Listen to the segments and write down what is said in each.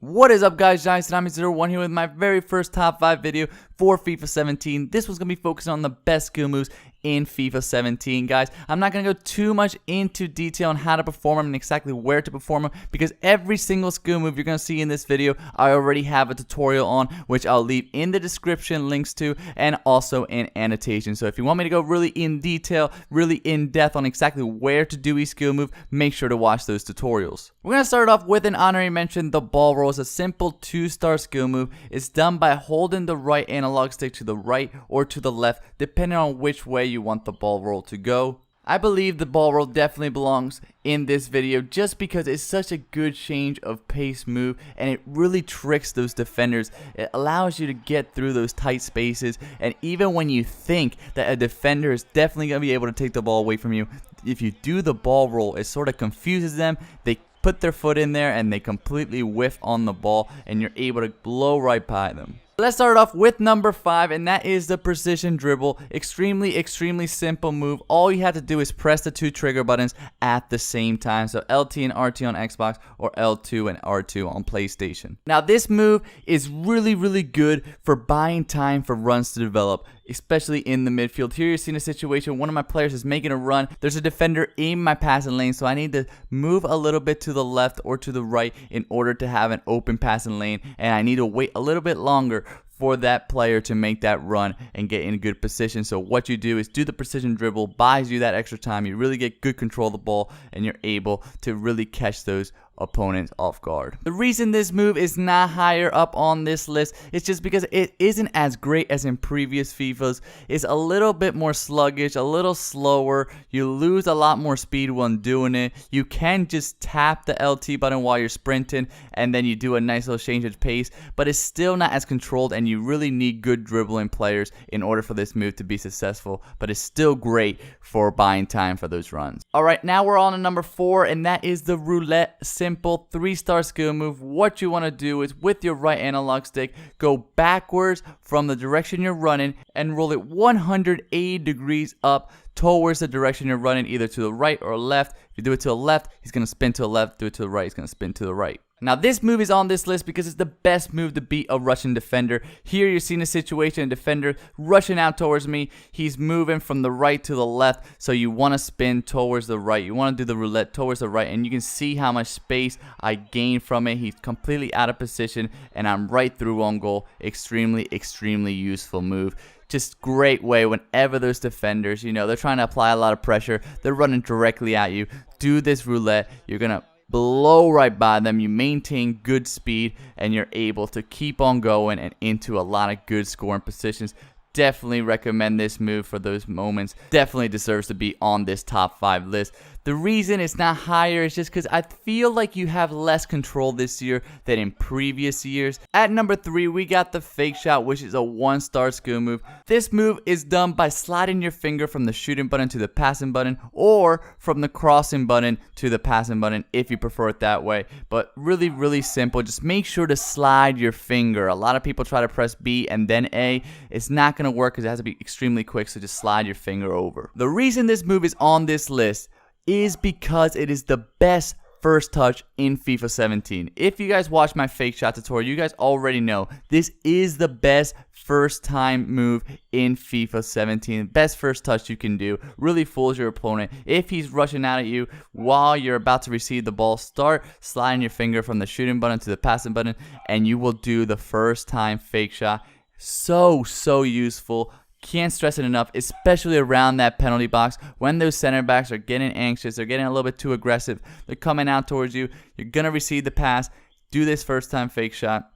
What is up, guys? Johnny01 here with my very first top 5 video for FIFA 17. This was going to be focusing on the best skill moves in FIFA 17, guys. I'm not going to go too much into detail on how to perform them and exactly where to perform them, because every single skill move you're going to see in this video, I already have a tutorial on, which I'll leave in the description links to, and also in annotation. So if you want me to go really in detail, really in depth on exactly where to do each skill move, make sure to watch those tutorials. We're going to start off with an honorary mention. The ball roll is a simple 2-star skill move. It's done by holding the right analog stick to the right or to the left, depending on which way you want the ball roll to go. I believe the ball roll definitely belongs in this video just because it's such a good change of pace move, and it really tricks those defenders. It allows you to get through those tight spaces, and even when you think that a defender is definitely going to be able to take the ball away from you, if you do the ball roll, it sort of confuses them. They put their foot in there and they completely whiff on the ball, and you're able to blow right by them. Let's start off with number 5, and that is the precision dribble. Extremely simple move. All you have to do is press the 2 trigger buttons at the same time. So LT and RT on Xbox, or L2 and R2 on PlayStation. Now this move is really good for buying time for runs to develop, especially in the midfield. Here you're seeing a situation, one of my players is making a run. There's a defender in my passing lane, so I need to move a little bit to the left or to the right in order to have an open passing lane, and I need to wait a little bit longer for that player to make that run and get in a good position. So what you do is do the precision dribble, buys you that extra time. You really get good control of the ball, and you're able to really catch those opponents off guard. The reason this move is not higher up on this list is just because it isn't as great as in previous FIFAs. It's a little bit more sluggish, a little slower. You lose a lot more speed when doing it. You can just tap the LT button while you're sprinting, and then you do a nice little change of pace, but it's still not as controlled, and you really need good dribbling players in order for this move to be successful, but it's still great for buying time for those runs. Alright, now we're on to number 4, and that is the roulette. Simple 3-star skill move. What you want to do is with your right analog stick, go backwards from the direction you're running and roll it 180 degrees up towards the direction you're running, either to the right or left. If you do it to the left, he's going to spin to the left. Do it to the right, he's going to spin to the right. Now this move is on this list because it's the best move to beat a Russian defender. Here you're seeing a situation, a defender rushing out towards me. He's moving from the right to the left, so you want to spin towards the right. You want to do the roulette towards the right, and you can see how much space I gain from it. He's completely out of position, and I'm right through on goal. Extremely useful move. Just great way whenever those defenders, they're trying to apply a lot of pressure. They're running directly at you. Do this roulette. You're going to blow right by them. You maintain good speed, and you're able to keep on going and into a lot of good scoring positions. Definitely recommend this move for those moments. Definitely deserves to be on this top 5 list. The reason it's not higher is just because I feel like you have less control this year than in previous years. At number 3, we got the fake shot, which is a 1-star skill move. This move is done by sliding your finger from the shooting button to the passing button, or from the crossing button to the passing button if you prefer it that way. But really simple. Just make sure to slide your finger. A lot of people try to press B and then A. It's not going to work because it has to be extremely quick, so just slide your finger over. The reason this move is on this list is because it is the best first touch in FIFA 17. If you guys watch my fake shot tutorial, you guys already know this is the best first time move in FIFA 17. Best first touch you can do. Really fools your opponent. If he's rushing out at you while you're about to receive the ball, start sliding your finger from the shooting button to the passing button, and you will do the first time fake shot. So useful. Can't stress it enough, especially around that penalty box when those center backs are getting anxious, they're getting a little bit too aggressive, they're coming out towards you, you're going to receive the pass, do this first time fake shot,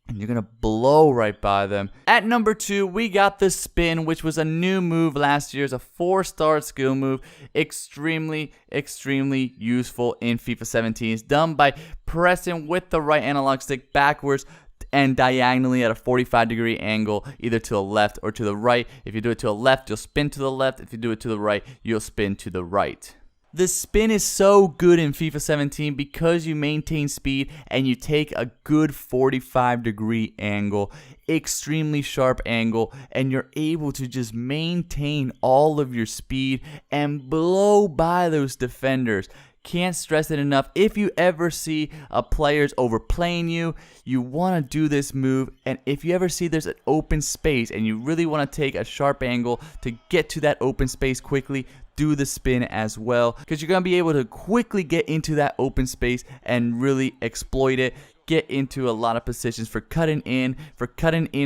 and you're going to blow right by them. At number 2, we got the spin, which was a new move last year. It's a 4-star skill move. Extremely useful in FIFA 17. It's done by pressing with the right analog stick backwards and diagonally at a 45-degree angle, either to the left or to the right. If you do it to the left, you'll spin to the left. If you do it to the right, you'll spin to the right. The spin is so good in FIFA 17 because you maintain speed and you take a good 45-degree angle, extremely sharp angle, and you're able to just maintain all of your speed and blow by those defenders. Can't stress it enough. If you ever see a player's overplaying you, you want to do this move. And if you ever see there's an open space and you really want to take a sharp angle to get to that open space quickly, do the spin as well, because you're going to be able to quickly get into that open space and really exploit it. Get into a lot of positions for cutting in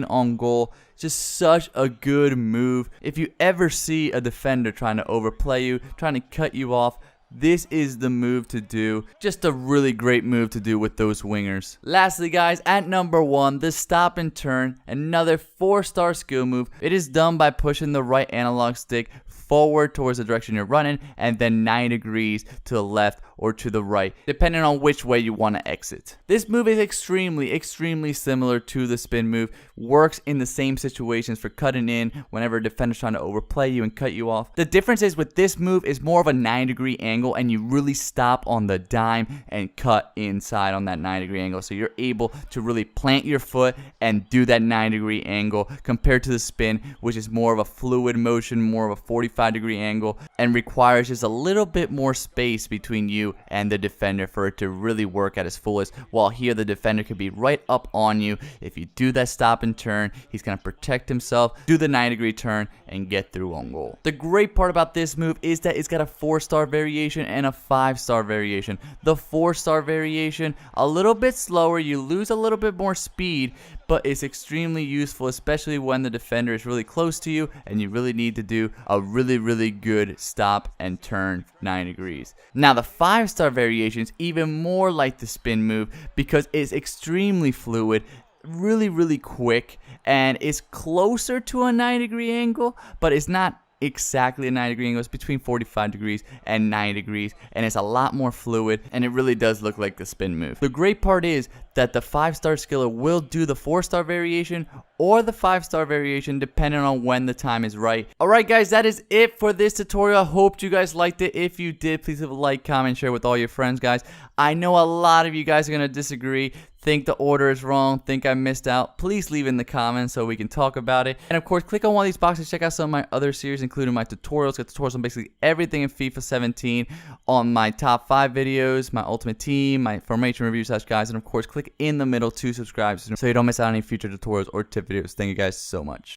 on goal. Just such a good move. If you ever see a defender trying to overplay you, trying to cut you off, this is the move to do. Just a really great move to do with those wingers. Lastly, guys, at number 1, the stop and turn. Another 4-star skill move. It is done by pushing the right analog stick forward towards the direction you're running and then 90 degrees to the left or to the right, depending on which way you want to exit. This move is extremely similar to the spin move. Works in the same situations for cutting in whenever a defender's trying to overplay you and cut you off. The difference is with this move is more of a 90-degree angle, and you really stop on the dime and cut inside on that 90-degree angle. So you're able to really plant your foot and do that 90-degree angle compared to the spin, which is more of a fluid motion, more of a 45-degree angle, and requires just a little bit more space between you and the defender for it to really work at its fullest. While here the defender could be right up on you. If you do that stop and turn, he's going to protect himself, do the 90-degree turn, and get through on goal. The great part about this move is that it's got a 4-star variation and a 5-star variation. The 4-star variation, a little bit slower, you lose a little bit more speed, but it's extremely useful, especially when the defender is really close to you and you really need to do a really good stop and turn 90 degrees. Now the 5-star variation is even more like the spin move because it's extremely fluid, really quick, and it's closer to a 90-degree angle, but it's not exactly a 90-degree angle. It's between 45 degrees and 90 degrees, and it's a lot more fluid, and it really does look like the spin move. The great part is that the 5-star skiller will do the 4-star variation or the 5-star variation depending on when the time is right. Alright guys, that is it for this tutorial. I hope you guys liked it. If you did, please leave a like, comment, share with all your friends, guys. I know a lot of you guys are going to disagree, think the order is wrong, think I missed out. Please leave in the comments so we can talk about it. And of course, click on one of these boxes, check out some of my other series, including my tutorials. Got tutorials on basically everything in FIFA 17, on my top 5 videos, my ultimate team, my formation review / guys, and of course, click in the middle to subscribe so you don't miss out on any future tutorials or tip videos. Thank you guys so much.